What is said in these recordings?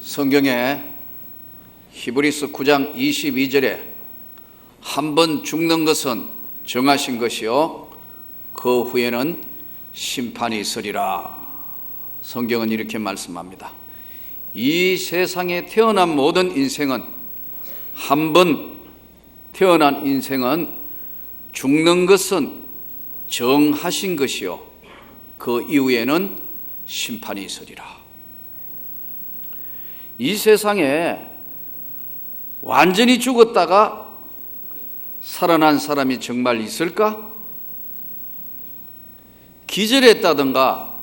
성경에 히브리서 9장 22절에 한 번 죽는 것은 정하신 것이요 그 후에는 심판이 있으리라. 성경은 이렇게 말씀합니다. 이 세상에 태어난 모든 인생은, 한 번 태어난 인생은 죽는 것은 정하신 것이요 그 이후에는 심판이 있으리라. 이 세상에 완전히 죽었다가 살아난 사람이 정말 있을까? 기절했다든가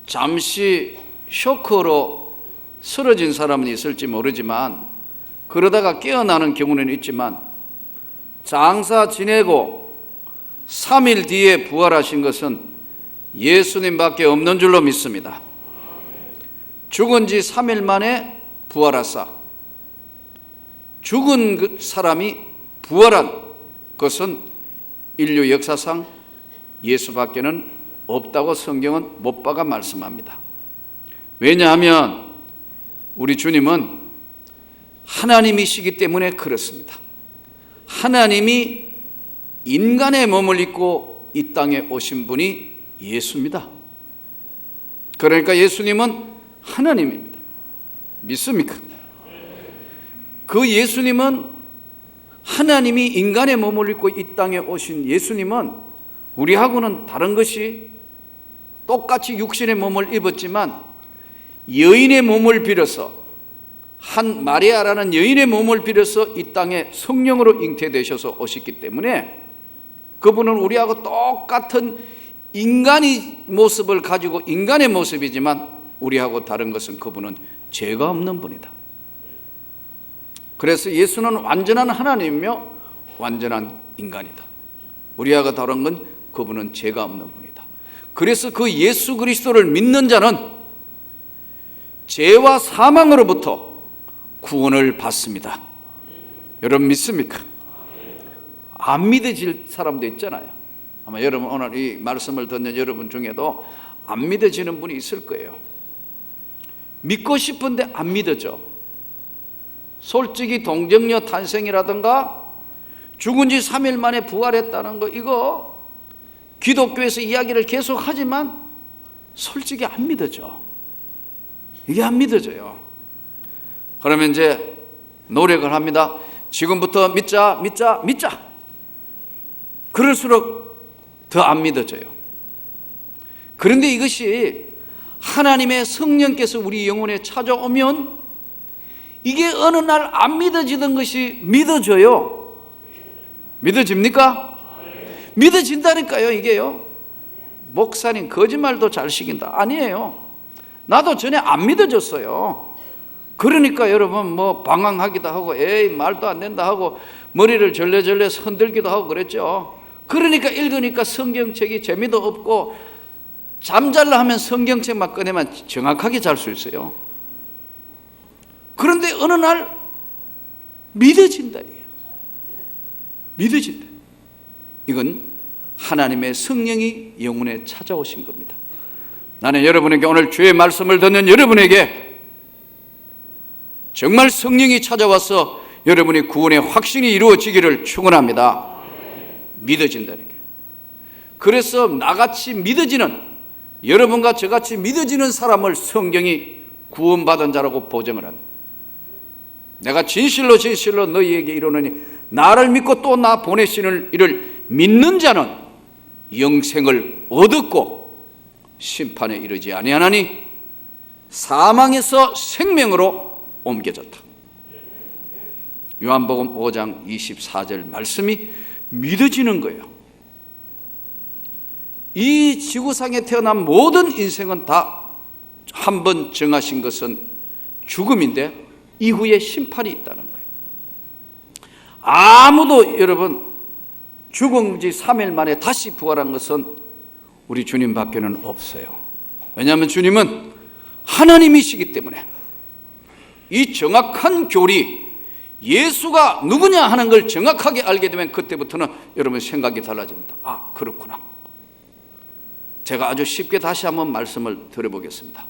잠시 쇼크로 쓰러진 사람은 있을지 모르지만, 그러다가 깨어나는 경우는 있지만, 장사 지내고 3일 뒤에 부활하신 것은 예수님밖에 없는 줄로 믿습니다. 죽은 지 3일 만에 부활하사, 죽은 그 사람이 부활한 것은 인류 역사상 예수밖에는 없다고 성경은 못 박아 말씀합니다. 왜냐하면 우리 주님은 하나님이시기 때문에 그렇습니다. 하나님이 인간의 몸을 입고 이 땅에 오신 분이 예수입니다. 그러니까 예수님은 하나님입니다. 믿습니까? 그 예수님은, 하나님이 인간의 몸을 입고 이 땅에 오신 예수님은 우리하고는 다른 것이, 똑같이 육신의 몸을 입었지만 여인의 몸을 빌어서, 한 마리아라는 여인의 몸을 빌어서 이 땅에 성령으로 잉태되셔서 오셨기 때문에 그분은 우리하고 똑같은 인간의 모습을 가지고 인간의 모습이지만, 우리하고 다른 것은 그분은 죄가 없는 분이다. 그래서 예수는 완전한 하나님이며 완전한 인간이다. 우리하고 다른 건 그분은 죄가 없는 분이다. 그래서 그 예수 그리스도를 믿는 자는 죄와 사망으로부터 구원을 받습니다. 여러분 믿습니까? 안 믿어질 사람도 있잖아요. 아마 여러분 오늘 이 말씀을 듣는 여러분 중에도 안 믿어지는 분이 있을 거예요. 믿고 싶은데 안 믿어져. 솔직히 동정녀 탄생이라든가 죽은 지 3일 만에 부활했다는 거, 이거 기독교에서 이야기를 계속 하지만 솔직히 안 믿어져. 이게 안 믿어져요. 그러면 이제 노력을 합니다. 지금부터 믿자. 그럴수록 더 안 믿어져요. 그런데 이것이 하나님의 성령께서 우리 영혼에 찾아오면 이게 어느 날 안 믿어지던 것이 믿어져요. 믿어집니까? 믿어진다니까요. 이게요. 목사님 거짓말도 잘 시킨다. 아니에요. 나도 전에 안 믿어졌어요. 그러니까 여러분 뭐 방황하기도 하고 에이 말도 안 된다 하고 머리를 절레절레 흔들기도 하고 그랬죠. 그러니까 읽으니까 성경책이 재미도 없고, 잠잘라 하면 성경책만 꺼내면 정확하게 잘 수 있어요. 그런데 어느 날 믿어진다. 믿어진다. 이건 하나님의 성령이 영혼에 찾아오신 겁니다. 나는 여러분에게, 오늘 주의 말씀을 듣는 여러분에게 정말 성령이 찾아와서 여러분의 구원의 확신이 이루어지기를 축원합니다. 믿어진다는 게. 그래서 나같이 믿어지는, 여러분과 저같이 믿어지는 사람을 성경이 구원받은 자라고 보정을 한다. 내가 진실로 너희에게 이르노니 나를 믿고 또 나 보내시는 이를 믿는 자는 영생을 얻었고 심판에 이르지 아니하나니 사망에서 생명으로 옮겨졌다. 요한복음 5장 24절 말씀이 믿어지는 거예요. 이 지구상에 태어난 모든 인생은 다 한 번 정하신 것은 죽음인데 이후에 심판이 있다는 거예요. 아무도 여러분 죽은 지 3일 만에 다시 부활한 것은 우리 주님밖에는 없어요. 왜냐하면 주님은 하나님이시기 때문에 이 정확한 교리, 예수가 누구냐 하는 걸 정확하게 알게 되면 그때부터는 여러분 생각이 달라집니다. 아, 그렇구나. 제가 아주 쉽게 다시 한번 말씀을 드려보겠습니다.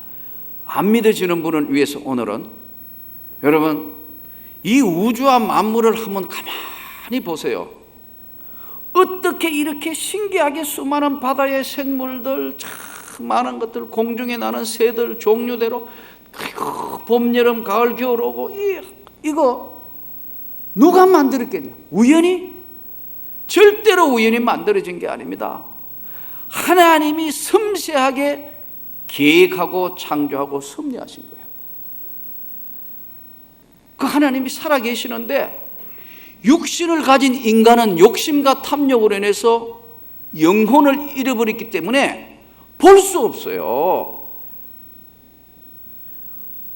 안 믿어지는 분을 위해서 오늘은 여러분 이 우주와 만물을 한번 가만히 보세요. 어떻게 이렇게 신기하게 수많은 바다의 생물들, 참 많은 것들, 공중에 나는 새들 종류대로, 그리고 봄, 여름, 가을, 겨울 오고, 이거 누가 만들었겠냐? 우연히? 절대로 우연히 만들어진 게 아닙니다. 하나님이 섬세하게 계획하고 창조하고 섭리하신 거예요. 그 하나님이 살아계시는데 육신을 가진 인간은 욕심과 탐욕으로 인해서 영혼을 잃어버렸기 때문에 볼 수 없어요.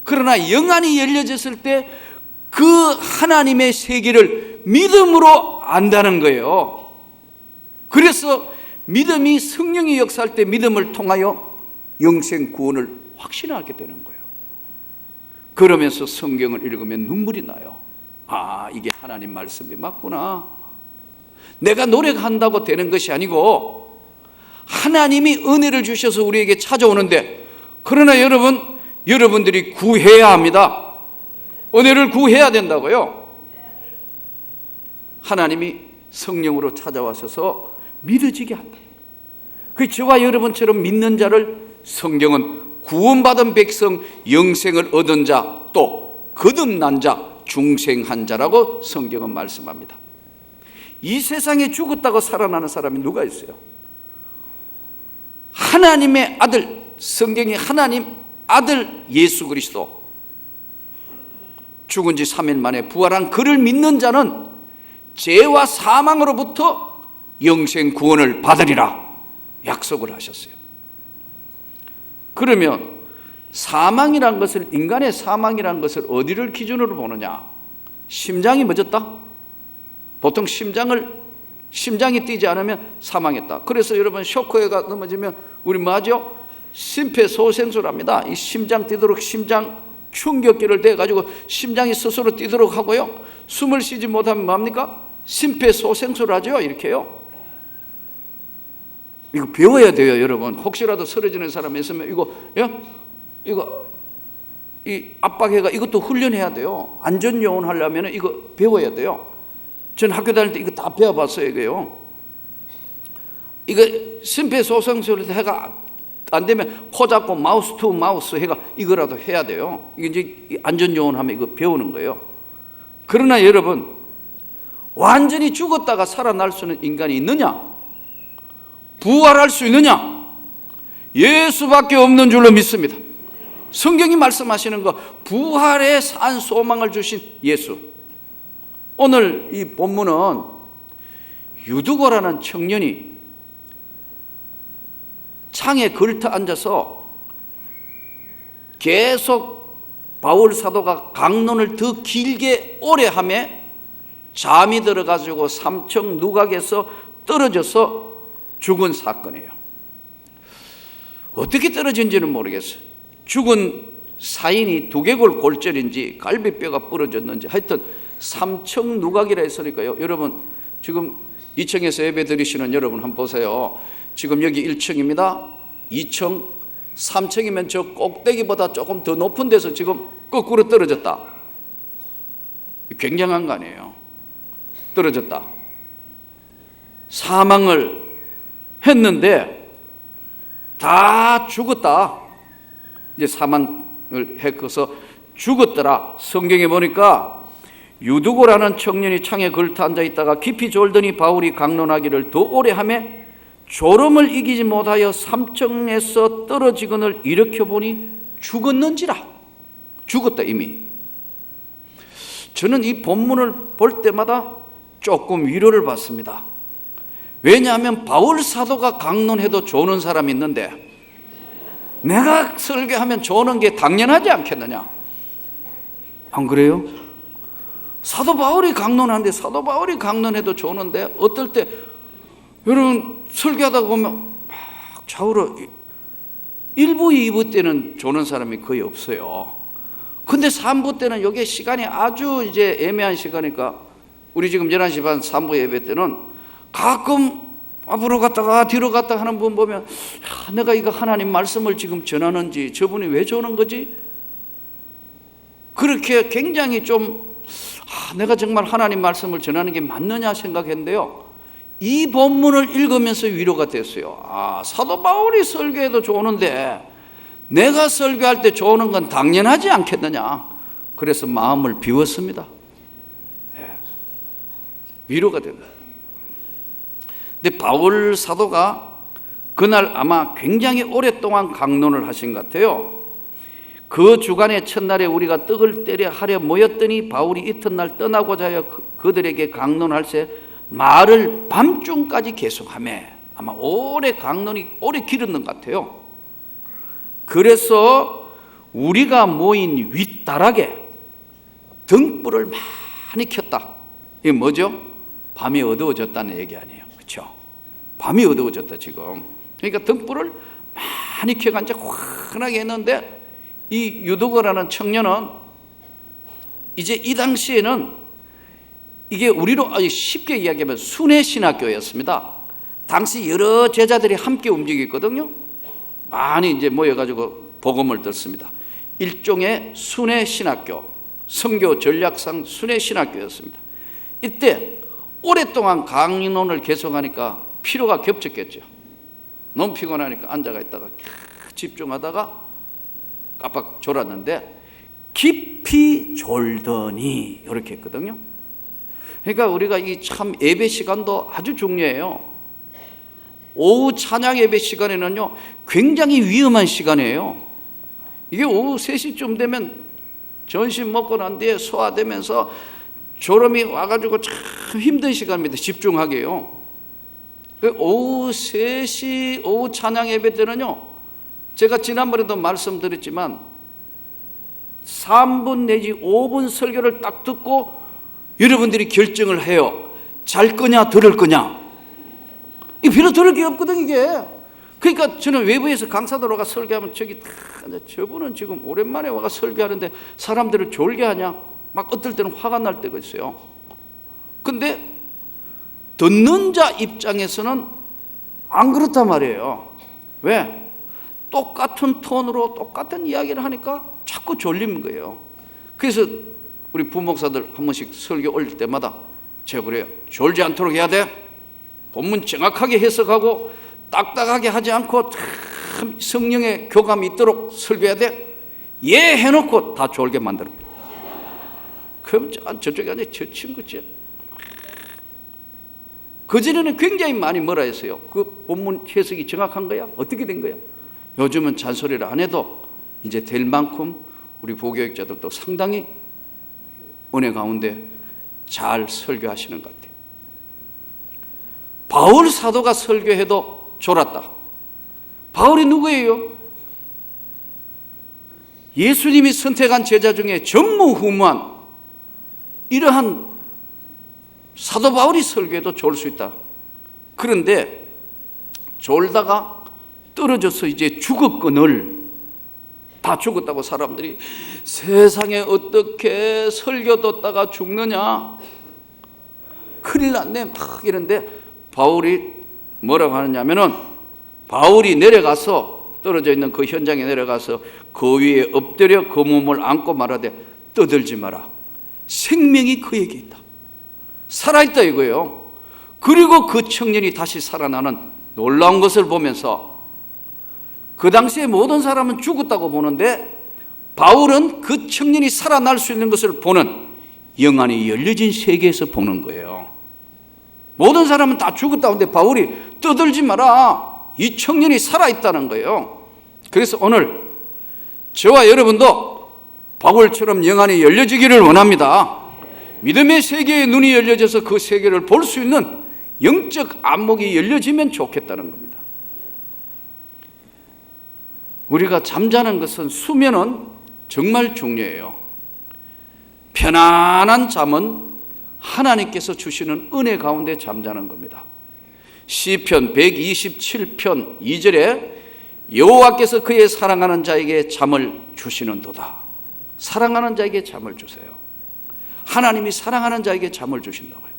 그러나 영안이 열려졌을 때 그 하나님의 세계를 믿음으로 안다는 거예요. 그래서 믿음이 성령이 역사할 때 믿음을 통하여 영생 구원을 확신하게 되는 거예요. 그러면서 성경을 읽으면 눈물이 나요. 아, 이게 하나님 말씀이 맞구나. 내가 노력한다고 되는 것이 아니고 하나님이 은혜를 주셔서 우리에게 찾아오는데, 그러나 여러분들이 구해야 합니다. 은혜를 구해야 된다고요. 하나님이 성령으로 찾아와셔서 믿어지게 한다. 그 저와 여러분처럼 믿는 자를 성경은 구원받은 백성, 영생을 얻은 자, 또 거듭난 자, 중생한 자라고 성경은 말씀합니다. 이 세상에 죽었다고 살아나는 사람이 누가 있어요? 하나님의 아들, 성경이 하나님 아들 예수 그리스도, 죽은 지 3일 만에 부활한 그를 믿는 자는 죄와 사망으로부터 영생 구원을 받으리라 약속을 하셨어요. 그러면 사망이란 것을, 인간의 사망이란 것을 어디를 기준으로 보느냐? 심장이 멎었다? 보통 심장이 뛰지 않으면 사망했다. 그래서 여러분 쇼크가 넘어지면 우리 뭐 하죠? 심폐소생술합니다. 이 심장 뛰도록 심장 충격기를 대가지고 심장이 스스로 뛰도록 하고요. 숨을 쉬지 못하면 뭡니까? 심폐소생술을 하죠. 이렇게요. 이거 배워야 돼요, 여러분. 혹시라도 쓰러지는 사람이 있으면 이 압박해가 이것도 훈련해야 돼요. 안전요원 하려면 이거 배워야 돼요. 전 학교 다닐 때 이거 다 배워봤어요, 이거요. 이거 심폐소생술을 해가 안 되면 코 잡고 마우스 투 마우스 해가 이거라도 해야 돼요. 이게 이제 안전요원 하면 이거 배우는 거예요. 그러나 여러분, 완전히 죽었다가 살아날 수 있는 인간이 있느냐? 부활할 수 있느냐? 예수밖에 없는 줄로 믿습니다. 성경이 말씀하시는 거, 부활의 산 소망을 주신 예수. 오늘 이 본문은 유두고라는 청년이 창에 걸터 앉아서 계속 바울 사도가 강론을 더 길게 오래 하며 잠이 들어가지고 삼청 누각에서 떨어져서 죽은 사건이에요. 어떻게 떨어진지는 모르겠어요. 죽은 사인이 두개골 골절인지 갈비뼈가 부러졌는지 하여튼 삼청 누각이라 했으니까요. 여러분 지금 2층에서 예배 드리시는 여러분 한번 보세요. 지금 여기 1층입니다. 2층, 3층이면 저 꼭대기보다 조금 더 높은 데서 지금 거꾸로 떨어졌다. 굉장한 거 아니에요. 떨어졌다. 사망을 했는데 다 죽었다. 이제 사망을 했어서 죽었더라. 성경에 보니까 유두고라는 청년이 창에 걸터 앉아 있다가 깊이 졸더니 바울이 강론하기를 더 오래 하며 졸음을 이기지 못하여 삼층에서 떨어지거늘 일으켜보니 죽었는지라. 죽었다 이미. 저는 이 본문을 볼 때마다 조금 위로를 받습니다. 왜냐하면 바울 사도가 강론해도 조는 사람이 있는데 내가 설교하면 조는 게 당연하지 않겠느냐? 안 그래요? 사도 바울이 강론하는데 사도 바울이 강론해도 조는데 어떨 때 여러분 설교하다 보면 막 좌우로 1부, 2부 때는 조는 사람이 거의 없어요. 근데 3부 때는 이게 시간이 아주 이제 애매한 시간이니까 우리 지금 11시 반 3부 예배 때는 가끔 앞으로 갔다가 뒤로 갔다 하는 분 보면 내가 이거 하나님 말씀을 지금 전하는지 저분이 왜 저러는 거지? 그렇게 굉장히 좀 내가 정말 하나님 말씀을 전하는 게 맞느냐 생각했는데요, 이 본문을 읽으면서 위로가 됐어요. 사도 바울이 설교해도 좋은데 내가 설교할 때 좋은 건 당연하지 않겠느냐. 그래서 마음을 비웠습니다. 위로가 된다. 근데 바울 사도가 그날 아마 굉장히 오랫동안 강론을 하신 것 같아요. 그 주간의 첫날에 우리가 떡을 때려 하려 모였더니 바울이 이튿날 떠나고자 하여 그들에게 강론할 새 말을 밤중까지 계속하며, 아마 오래 강론이 오래 길었는 것 같아요. 그래서 우리가 모인 윗다락에 등불을 많이 켰다. 이게 뭐죠? 밤이 어두워졌다는 얘기 아니에요. 그렇죠? 밤이 어두워졌다 지금. 그러니까 등불을 많이 켜가지고 환하게 했는데, 이 유도거라는 청년은 이제 이 당시에는 이게 우리로 쉽게 이야기하면 순회신학교였습니다. 당시 여러 제자들이 함께 움직였거든요. 많이 이제 모여가지고 복음을 듣습니다. 일종의 순회신학교, 선교 전략상 순회신학교였습니다. 이때 오랫동안 강론을 계속하니까 피로가 겹쳤겠죠. 너무 피곤하니까 앉아가 있다가 집중하다가 깜빡 졸았는데 깊이 졸더니 이렇게 했거든요. 그러니까 우리가 이 참 예배 시간도 아주 중요해요. 오후 찬양 예배 시간에는요 굉장히 위험한 시간이에요. 이게 오후 3시쯤 되면 점심 먹고 난 뒤에 소화되면서 졸음이 와가지고 참 힘든 시간입니다. 집중하게요. 오후 3시 오후 찬양 예배 때는요, 제가 지난번에도 말씀드렸지만 3분 내지 5분 설교를 딱 듣고 여러분들이 결정을 해요. 잘 거냐 들을 거냐. 이 별로 들을 게 없거든 이게. 그러니까 저는 외부에서 강사들 와가 설교하면 저분은 지금 오랜만에 와가 설교하는데 사람들을 졸게 하냐, 막 어떨 때는 화가 날 때가 있어요. 근데 듣는 자 입장에서는 안 그렇단 말이에요. 왜? 똑같은 톤으로 똑같은 이야기를 하니까 자꾸 졸리는 거예요. 그래서 우리 부목사들 한 번씩 설교 올릴 때마다 제가 그래요. 졸지 않도록 해야 돼. 본문 정확하게 해석하고 딱딱하게 하지 않고 참 성령의 교감이 있도록 설교해야 돼. 예 해놓고 다 졸게 만들어. 그럼 저쪽이 아니라 저 친구지. 그전에는 굉장히 많이 뭐라 했어요. 그 본문 해석이 정확한 거야? 어떻게 된 거야? 요즘은 잔소리를 안 해도 이제 될 만큼 우리 부교육자들도 상당히 은혜 가운데 잘 설교하시는 것 같아요. 바울 사도가 설교해도 졸았다. 바울이 누구예요? 예수님이 선택한 제자 중에 전무후무한 이러한 사도 바울이 설교해도 졸 수 있다. 그런데 졸다가 떨어져서 이제 죽었거늘, 다 죽었다고 사람들이 세상에 어떻게 설교 듣다가 죽느냐, 큰일 났네 막 이런데 바울이 뭐라고 하느냐면은, 바울이 내려가서 떨어져 있는 그 현장에 내려가서 그 위에 엎드려 그 몸을 안고 말하되 떠들지 마라. 생명이 그에게 있다. 살아있다 이거예요. 그리고 그 청년이 다시 살아나는 놀라운 것을 보면서 그 당시에 모든 사람은 죽었다고 보는데 바울은 그 청년이 살아날 수 있는 것을 보는 영안이 열려진 세계에서 보는 거예요. 모든 사람은 다 죽었다고 하는데 바울이 떠들지 마라. 이 청년이 살아있다는 거예요. 그래서 오늘 저와 여러분도 바울처럼 영안이 열려지기를 원합니다. 믿음의 세계의 눈이 열려져서 그 세계를 볼 수 있는 영적 안목이 열려지면 좋겠다는 겁니다. 우리가 잠자는 것은, 수면은 정말 중요해요. 편안한 잠은 하나님께서 주시는 은혜 가운데 잠자는 겁니다. 시편 127편 2절에 여호와께서 그의 사랑하는 자에게 잠을 주시는도다. 사랑하는 자에게 잠을 주세요. 하나님이 사랑하는 자에게 잠을 주신다고요.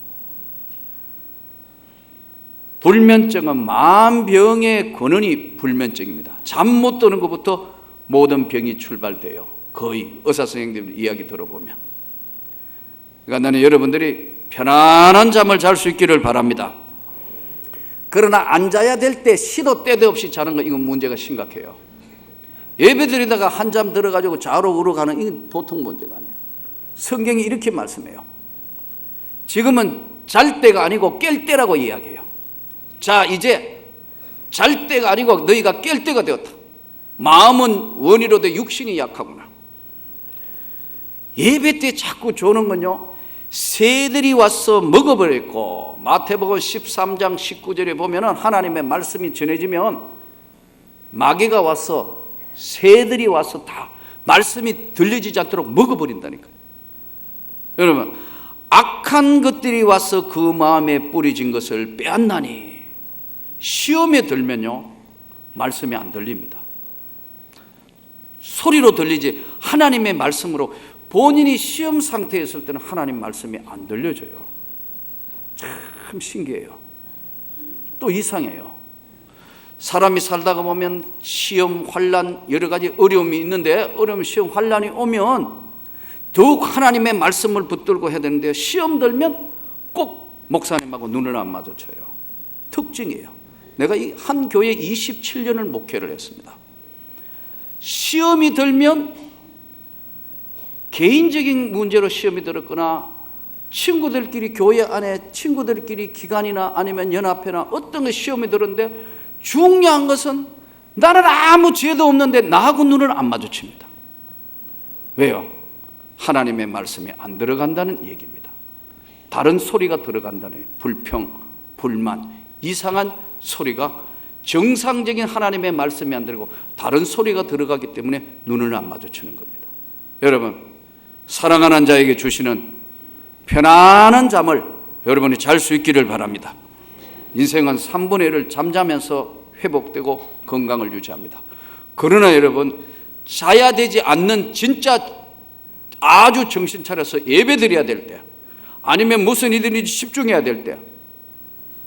불면증은 만병의 근원이 불면증입니다. 잠 못 드는 것부터 모든 병이 출발돼요. 거의 의사 선생님들 이야기 들어보면. 그러니까 나는 여러분들이 편안한 잠을 잘 수 있기를 바랍니다. 그러나 안 자야 될 때 시도 때도 없이 자는 거, 이건 문제가 심각해요. 예배 드리다가 한잠 들어가지고 자러 울어가는, 이건 보통 문제가 아니에요. 성경이 이렇게 말씀해요. 지금은 잘 때가 아니고 깰 때라고 이야기해요. 자, 이제 잘 때가 아니고 너희가 깰 때가 되었다. 마음은 원이로되 육신이 약하구나. 예배 때 자꾸 조는 건요, 새들이 와서 먹어버렸고, 마태복음 13장 19절에 보면은 하나님의 말씀이 전해지면 마귀가 와서, 새들이 와서 다 말씀이 들려지지 않도록 먹어버린다니까요. 여러분, 악한 것들이 와서 그 마음에 뿌려진 것을 빼앗나니, 시험에 들면요 말씀이 안 들립니다. 소리로 들리지 하나님의 말씀으로, 본인이 시험 상태에 있을 때는 하나님 말씀이 안 들려져요. 참 신기해요. 또 이상해요. 사람이 살다가 보면 시험, 환난, 여러 가지 어려움이 있는데, 어려움, 시험, 환난이 오면 더욱 하나님의 말씀을 붙들고 해야 되는데, 시험 들면 꼭 목사님하고 눈을 안 마주쳐요. 특징이에요. 내가 이 한 교회 27년을 목회를 했습니다. 시험이 들면 개인적인 문제로 시험이 들었거나, 친구들끼리, 교회 안에 친구들끼리 기간이나 아니면 연합회나 어떤 거 시험이 들었는데, 중요한 것은 나는 아무 죄도 없는데 나하고 눈을 안 마주칩니다. 왜요? 하나님의 말씀이 안 들어간다는 얘기입니다. 다른 소리가 들어간다는 얘기예요. 불평, 불만, 이상한 소리가, 정상적인 하나님의 말씀이 안 들고 다른 소리가 들어가기 때문에 눈을 안 마주치는 겁니다. 여러분, 사랑하는 자에게 주시는 편안한 잠을 여러분이 잘 수 있기를 바랍니다. 인생은 3분의 1을 잠자면서 회복되고 건강을 유지합니다. 그러나 여러분, 자야 되지 않는, 진짜 아주 정신 차려서 예배 드려야 될 때, 아니면 무슨 일인지 집중해야 될 때,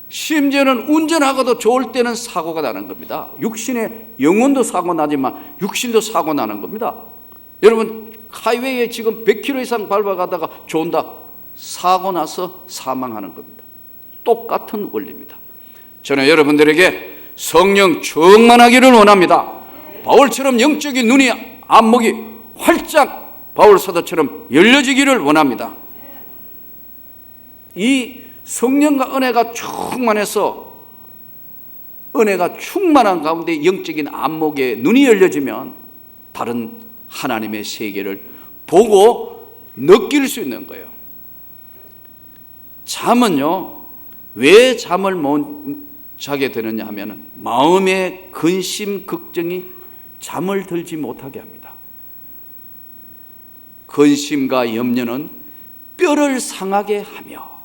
심지어는 운전하고도 좋을 때는 사고가 나는 겁니다. 육신의 영혼도 사고 나지만 육신도 사고 나는 겁니다. 여러분, 하이웨이에 지금 100km 이상 밟아가다가 좋은다, 사고 나서 사망하는 겁니다. 똑같은 원리입니다. 저는 여러분들에게 성령 충만하기를 원합니다. 바울처럼 영적인 눈이, 안목이 활짝 바울 사도처럼 열려지기를 원합니다. 이 성령과 은혜가 충만해서, 은혜가 충만한 가운데 영적인 안목에 눈이 열려지면 다른 하나님의 세계를 보고 느낄 수 있는 거예요. 잠은요, 왜 잠을 못 자게 되느냐 하면, 마음의 근심, 걱정이 잠을 들지 못하게 합니다. 근심과 염려는 뼈를 상하게 하며,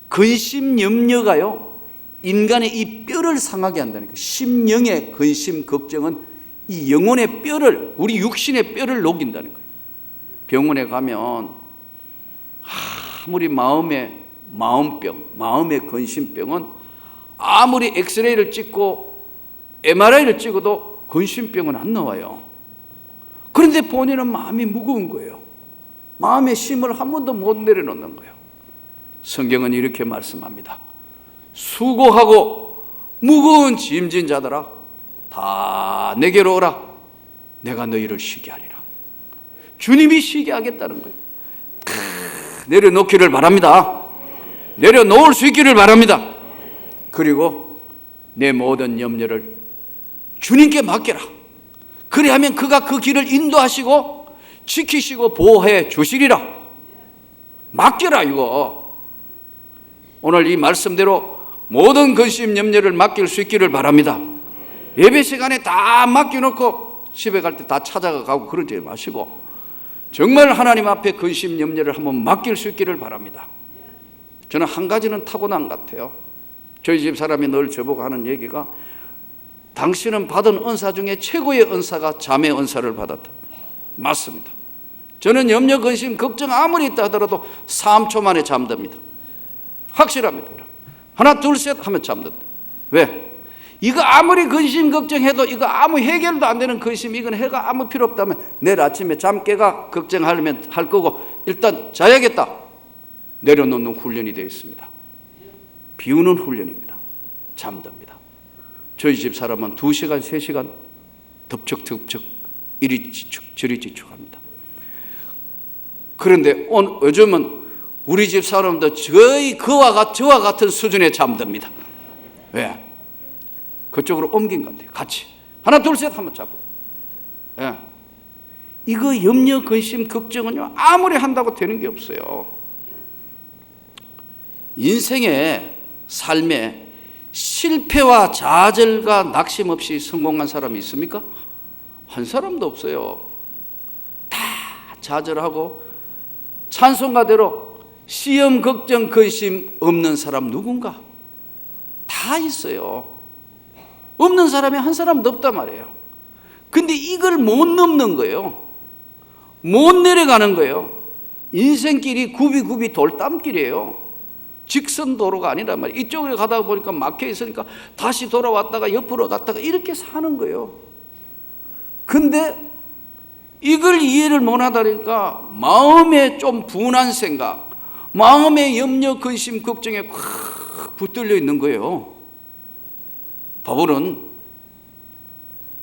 근심, 염려가요, 인간의 이 뼈를 상하게 한다니까. 심령의 근심, 걱정은 이 영혼의 뼈를, 우리 육신의 뼈를 녹인다는 거예요. 병원에 가면 아무리 마음병, 마음의 근심병은 아무리 엑스레이를 찍고 MRI를 찍어도 근심병은 안 나와요. 그런데 본인은 마음이 무거운 거예요. 마음의 심을 한 번도 못 내려놓는 거예요. 성경은 이렇게 말씀합니다. 수고하고 무거운 짐진 자들아, 다 내게로 오라. 내가 너희를 쉬게 하리라. 주님이 쉬게 하겠다는 거예요. 내려놓기를 바랍니다. 내려놓을 수 있기를 바랍니다. 그리고 내 모든 염려를 주님께 맡겨라. 그래야면 그가 그 길을 인도하시고 지키시고 보호해 주시리라. 맡겨라, 이거. 오늘 이 말씀대로 모든 근심, 염려를 맡길 수 있기를 바랍니다. 예배 시간에 다 맡겨놓고 집에 갈 때 다 찾아가고 그러지 마시고, 정말 하나님 앞에 근심, 염려를 한번 맡길 수 있기를 바랍니다. 저는 한 가지는 타고난 것 같아요. 저희 집 사람이 늘 저보고 하는 얘기가, 당신은 받은 은사 중에 최고의 은사가 잠의 은사를 받았다. 맞습니다. 저는 염려, 근심, 걱정 아무리 있다 하더라도 3초 만에 잠듭니다. 확실합니다. 하나 둘 셋 하면 잠든다. 왜? 이거 아무리 근심 걱정해도 이거 아무 해결도 안 되는 근심, 이건 해가 아무 필요 없다면 내일 아침에 잠 깨가 걱정하려면 할 거고 일단 자야겠다 내려놓는 훈련이 되어 있습니다. 비우는 훈련입니다. 잠듭니다. 저희 집 사람은 2시간 3시간 덥적덥적 이리 지축 저리 지축합니다. 그런데 요즘은 우리 집 사람도 저희 저와 같은 수준에 잠듭니다. 왜? 그쪽으로 옮긴 것 같아요. 같이 하나 둘 셋 한번 잡고. 예. 이거 염려 근심 걱정은요 아무리 한다고 되는 게 없어요. 인생의 삶에 실패와 좌절과 낙심 없이 성공한 사람이 있습니까? 한 사람도 없어요. 다 좌절하고 찬송가대로 시험 걱정 근심 없는 사람 누군가? 다 있어요. 없는 사람이 한 사람도 없단 말이에요. 근데 이걸 못 넘는 거예요. 못 내려가는 거예요. 인생길이 굽이 돌담길이에요. 직선 도로가 아니란 말이에요. 이쪽을 가다 보니까 막혀 있으니까 다시 돌아왔다가 옆으로 갔다가 이렇게 사는 거예요. 근데 이걸 이해를 못 하다 보니까 마음에 좀 분한 생각, 마음에 염려, 근심, 걱정에 확 붙들려 있는 거예요. 바울은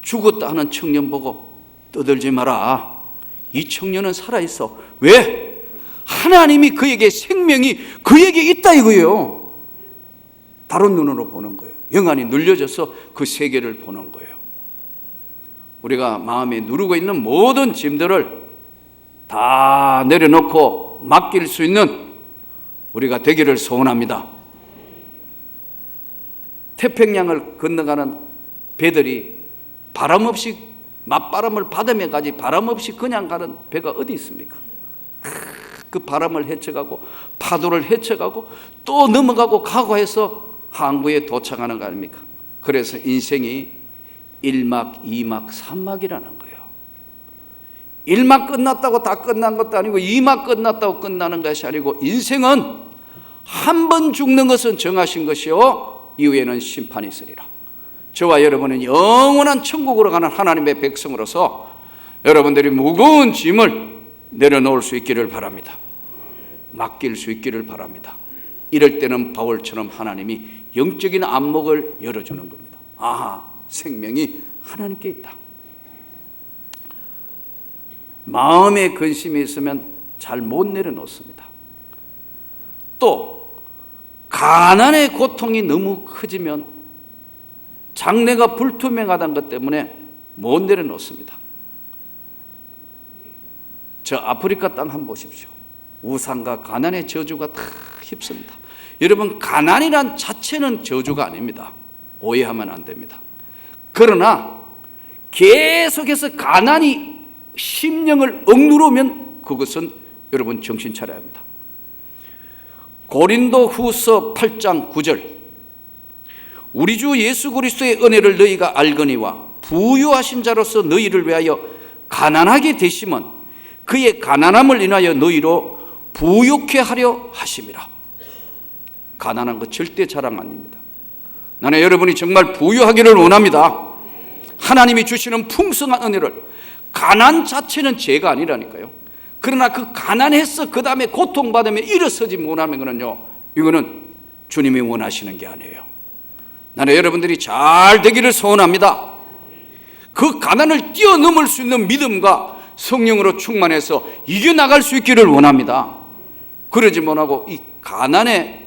죽었다 하는 청년 보고 떠들지 마라. 이 청년은 살아있어. 왜? 하나님이 그에게 생명이 그에게 있다 이거예요. 다른 눈으로 보는 거예요. 영안이 눌려져서 그 세계를 보는 거예요. 우리가 마음에 누르고 있는 모든 짐들을 다 내려놓고 맡길 수 있는 우리가 되기를 소원합니다. 태평양을 건너가는 배들이 바람 없이 맞바람을 받으며 가지 바람 없이 그냥 가는 배가 어디 있습니까? 그 바람을 헤쳐가고 파도를 헤쳐가고 또 넘어가고 가고 해서 항구에 도착하는 거 아닙니까? 그래서 인생이 1막, 2막, 3막이라는 거예요. 1막 끝났다고 다 끝난 것도 아니고 2막 끝났다고 끝나는 것이 아니고 인생은 한 번 죽는 것은 정하신 것이요 이후에는 심판이 있으리라. 저와 여러분은 영원한 천국으로 가는 하나님의 백성으로서 여러분들이 무거운 짐을 내려놓을 수 있기를 바랍니다. 맡길 수 있기를 바랍니다. 이럴 때는 바울처럼 하나님이 영적인 안목을 열어주는 겁니다. 아하, 생명이 하나님께 있다. 마음에 근심이 있으면 잘 못 내려놓습니다. 또 가난의 고통이 너무 커지면 장래가 불투명하다는 것 때문에 못 내려놓습니다. 저 아프리카 땅 한번 보십시오. 우상과 가난의 저주가 다 휩습니다. 여러분, 가난이란 자체는 저주가 아닙니다. 오해하면 안 됩니다. 그러나 계속해서 가난이 심령을 억누르면 그것은 여러분 정신 차려야 합니다. 고린도 후서 8장 9절 우리 주 예수 그리스도의 은혜를 너희가 알거니와 부유하신 자로서 너희를 위하여 가난하게 되심은 그의 가난함을 인하여 너희로 부욕해 하려 하심이라. 가난한 거 절대 자랑 아닙니다. 나는 여러분이 정말 부유하기를 원합니다. 하나님이 주시는 풍성한 은혜를, 가난 자체는 죄가 아니라니까요. 그러나 그 가난해서 그 다음에 고통받으며 일어서지 못하는 거는요, 이거는 주님이 원하시는 게 아니에요. 나는 여러분들이 잘 되기를 소원합니다. 그 가난을 뛰어넘을 수 있는 믿음과 성령으로 충만해서 이겨나갈 수 있기를 원합니다. 그러지 못하고 이 가난의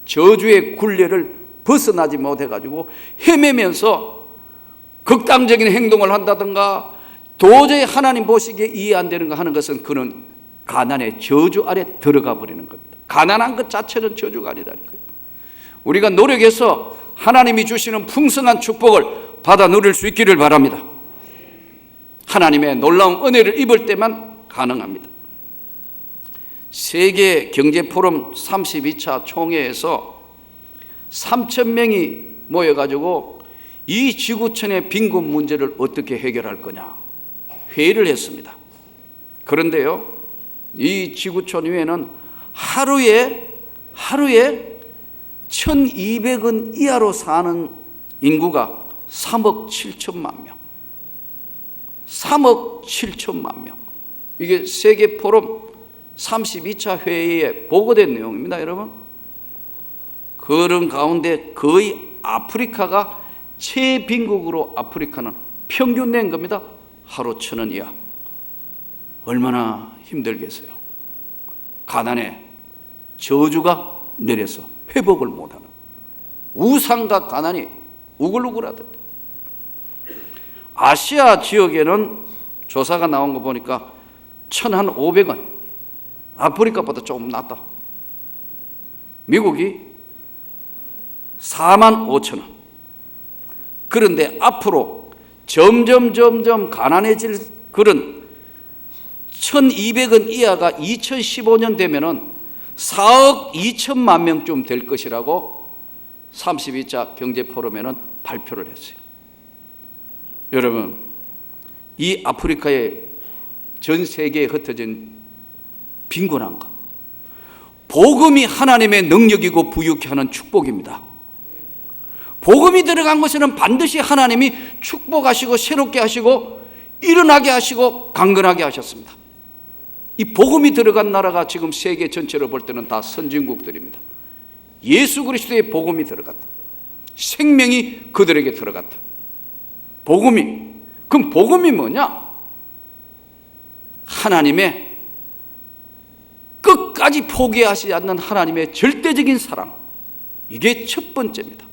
저주의 굴레를 벗어나지 못해가지고 헤매면서 극단적인 행동을 한다든가 도저히 하나님 보시기에 이해 안 되는 거 하는 것은 그는 가난의 저주 아래 들어가 버리는 겁니다. 가난한 것 자체는 저주가 아니다니까요. 우리가 노력해서 하나님이 주시는 풍성한 축복을 받아 누릴 수 있기를 바랍니다. 하나님의 놀라운 은혜를 입을 때만 가능합니다. 세계 경제 포럼 32차 총회에서 3,000명이 모여가지고 이 지구촌의 빈곤 문제를 어떻게 해결할 거냐 회의를 했습니다. 그런데요, 이 지구촌 위에는 하루에 1200원 이하로 사는 인구가 3억 7천만 명. 3억 7천만 명. 이게 세계 포럼 32차 회의에 보고된 내용입니다, 여러분. 그런 가운데 거의 아프리카가 최빈국으로 아프리카는 평균 낸 겁니다. 하루 1,000원 이하. 얼마나 힘들겠어요. 가난에 저주가 내려서 회복을 못하는, 우상과 가난이 우글우글하던데. 아시아 지역에는 조사가 나온 거 보니까 1,500원, 아프리카보다 조금 낫다. 미국이 45,000원. 그런데 앞으로 점점 가난해질 그런 1,200원 이하가 2015년 되면은 4억 2천만 명쯤 될 것이라고 32차 경제포럼에는 발표를 했어요. 여러분, 이 아프리카의 전 세계에 흩어진 빈곤한 것, 복음이 하나님의 능력이고 부유케 하는 축복입니다. 복음이 들어간 것에는 반드시 하나님이 축복하시고 새롭게 하시고 일어나게 하시고 강건하게 하셨습니다. 이 복음이 들어간 나라가 지금 세계 전체로 볼 때는 다 선진국들입니다. 예수 그리스도의 복음이 들어갔다. 생명이 그들에게 들어갔다. 복음이, 그럼 복음이 뭐냐? 하나님의 끝까지 포기하지 않는 하나님의 절대적인 사랑, 이게 첫 번째입니다.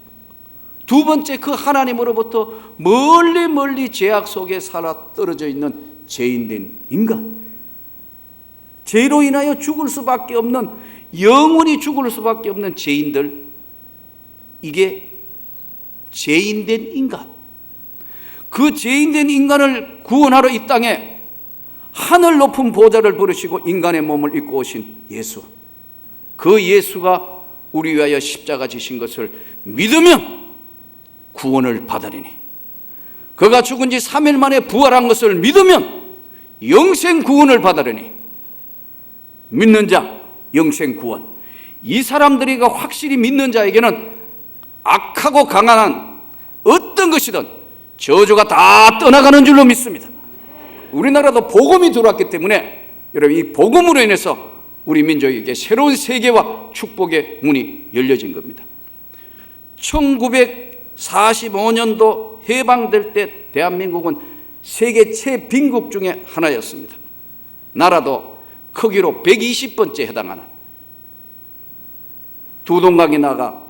두 번째, 그 하나님으로부터 멀리 죄악 속에 살아 떨어져 있는 죄인된 인간, 죄로 인하여 죽을 수밖에 없는, 영원히 죽을 수밖에 없는 죄인들, 이게 죄인된 인간. 그 죄인된 인간을 구원하러 이 땅에 하늘 높은 보좌를 부르시고 인간의 몸을 입고 오신 예수, 그 예수가 우리 위하여 십자가 지신 것을 믿으면 구원을 받으리니, 그가 죽은 지 3일 만에 부활한 것을 믿으면 영생 구원을 받으리니, 믿는 자 영생 구원. 이 사람들이 확실히 믿는 자에게는 악하고 강한 어떤 것이든 저주가 다 떠나가는 줄로 믿습니다. 우리나라도 복음이 들어왔기 때문에 여러분, 이 복음으로 인해서 우리 민족에게 새로운 세계와 축복의 문이 열려진 겁니다. 1945년도 해방될 때 대한민국은 세계 최빈국 중에 하나였습니다. 나라도 크기로 120번째 해당하는, 두 동강이 나가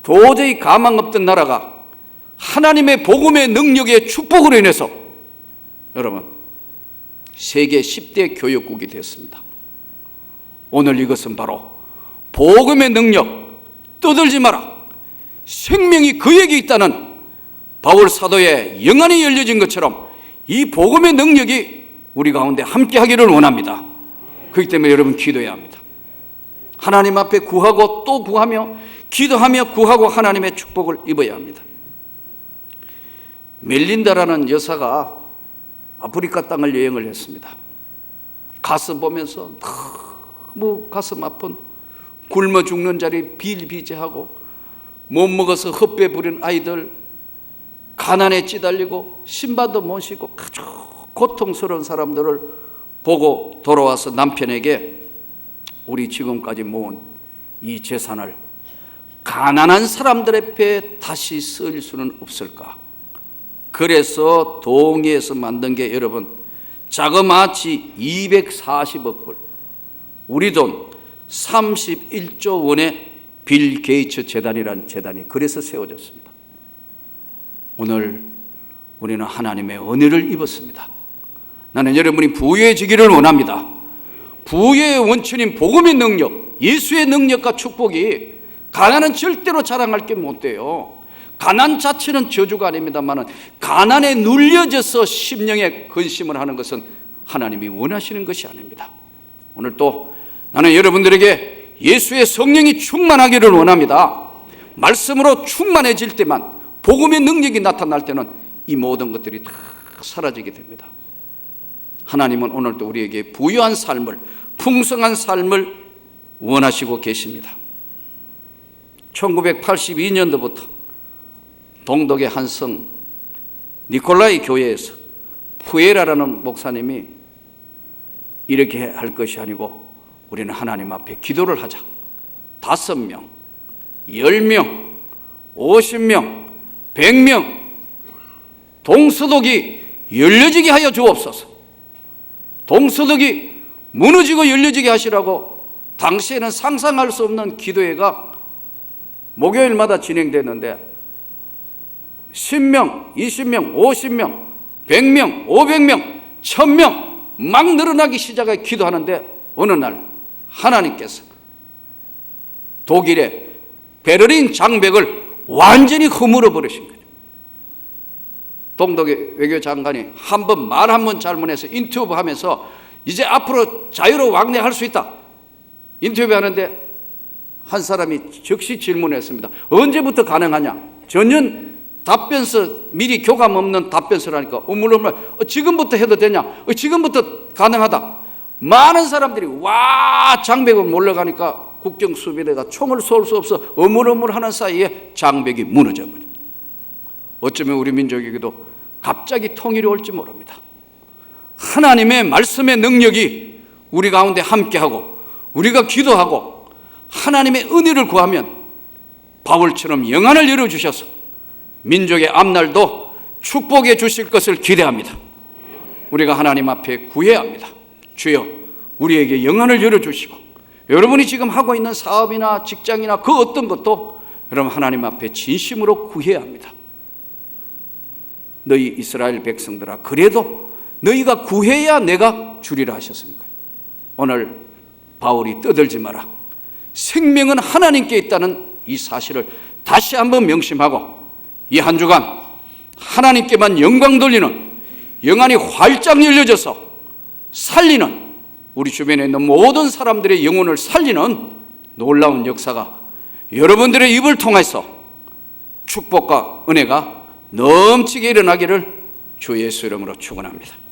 도저히 가망 없던 나라가 하나님의 복음의 능력의 축복으로 인해서 여러분 세계 10대 교역국이 되었습니다. 오늘 이것은 바로 복음의 능력, 떠들지 마라, 생명이 그에게 있다는 바울 사도의 영안이 열려진 것처럼 이 복음의 능력이 우리 가운데 함께 하기를 원합니다. 그렇기 때문에 여러분 기도해야 합니다. 하나님 앞에 구하고 또 구하며 기도하며 구하고 하나님의 축복을 입어야 합니다. 멜린다라는 여사가 아프리카 땅을 여행을 했습니다. 가서 보면서 너무 가슴 아픈, 굶어 죽는 자리 비일비재하고 못 먹어서 헛배 부린 아이들, 가난에 찌달리고 신발도 못 신고 아주 고통스러운 사람들을 보고 돌아와서 남편에게 우리 지금까지 모은 이 재산을 가난한 사람들 앞에 다시 쓸 수는 없을까? 그래서 동의해서 만든 게 여러분 자그마치 240억 불, 우리 돈 31조 원의 빌 게이츠 재단이라는 재단이 그래서 세워졌습니다. 오늘 우리는 하나님의 은혜를 입었습니다. 나는 여러분이 부유해지기를 원합니다. 부유의 원천인 복음의 능력, 예수의 능력과 축복이 가난은 절대로 자랑할 게 못 돼요. 가난 자체는 저주가 아닙니다만 가난에 눌려져서 심령에 근심을 하는 것은 하나님이 원하시는 것이 아닙니다. 오늘 또 나는 여러분들에게 예수의 성령이 충만하기를 원합니다. 말씀으로 충만해질 때만, 복음의 능력이 나타날 때는 이 모든 것들이 다 사라지게 됩니다. 하나님은 오늘도 우리에게 부유한 삶을, 풍성한 삶을 원하시고 계십니다. 1982년도부터 동독의 한 성 니콜라이 교회에서 푸에라라는 목사님이 이렇게 할 것이 아니고 우리는 하나님 앞에 기도를 하자. 5명, 10명, 50명, 100명 동서독이 열려지게 하여 주옵소서. 동서독이 무너지고 열려지게 하시라고 당시에는 상상할 수 없는 기도회가 목요일마다 진행됐는데 10명, 20명, 50명, 100명, 500명, 1000명 막 늘어나기 시작해 기도하는데 어느 날 하나님께서 독일의 베를린 장벽을 완전히 허물어 버리신 거예요. 동독의 외교장관이 말 한 번 잘못해서 인터뷰하면서 이제 앞으로 자유로 왕래할 수 있다. 인터뷰하는데 한 사람이 즉시 질문했습니다. 언제부터 가능하냐? 전혀 답변서 미리 교감 없는 답변서를 하니까 우물우물 지금부터 해도 되냐? 지금부터 가능하다. 많은 사람들이 와 장벽으로 몰려가니까 국경수비대가 총을 쏠 수 없어 어물어물하는 사이에 장벽이 무너져 버립니다. 어쩌면 우리 민족에게도 갑자기 통일이 올지 모릅니다. 하나님의 말씀의 능력이 우리 가운데 함께하고 우리가 기도하고 하나님의 은혜를 구하면 바울처럼 영안을 열어주셔서 민족의 앞날도 축복해 주실 것을 기대합니다. 우리가 하나님 앞에 구해야 합니다. 주여 우리에게 영안을 열어주시고 여러분이 지금 하고 있는 사업이나 직장이나 그 어떤 것도 여러분 하나님 앞에 진심으로 구해야 합니다. 너희 이스라엘 백성들아 그래도 너희가 구해야 내가 주리라 하셨으니까 오늘 바울이 떠들지 마라. 생명은 하나님께 있다는 이 사실을 다시 한번 명심하고 이 한 주간 하나님께만 영광 돌리는 영안이 활짝 열려져서 살리는 우리 주변에 있는 모든 사람들의 영혼을 살리는 놀라운 역사가 여러분들의 입을 통해서 축복과 은혜가 넘치게 일어나기를 주 예수 이름으로 축원합니다.